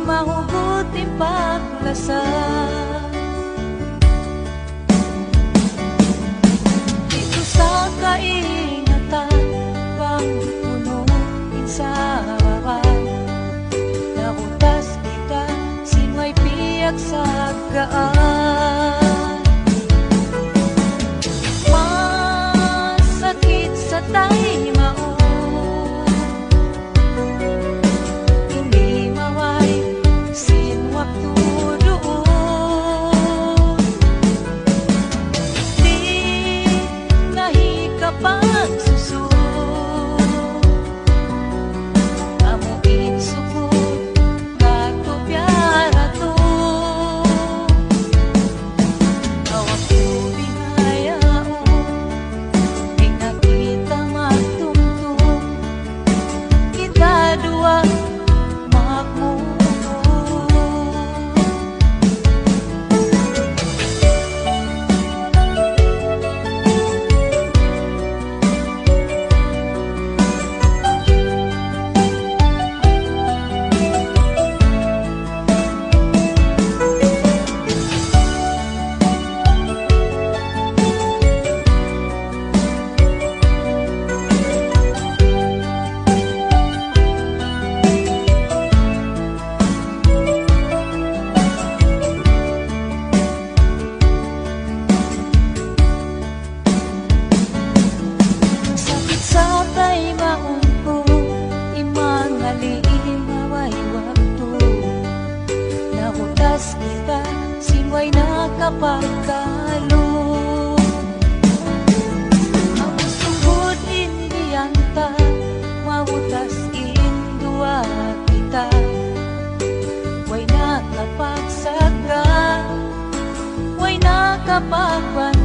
mahugutin paglasa. Dito sa kaingatan bang punuin sa baba, nakutas kita sinoy piyak sa gaan. Masakit sa tayo mao, hindi maway sinwak tudoon. Di nahikapag susun, amuin sukot gato piara to. Awak ko binayao, di nakita magtungtong, kita dua magmumong. Sakit sa tay maunto, imang alimaway wakto, nahutas kita sinway nakapagkalo. Ang sugod indiyanta, mahutas indua kita, way nakapagsaga, way nakapagpan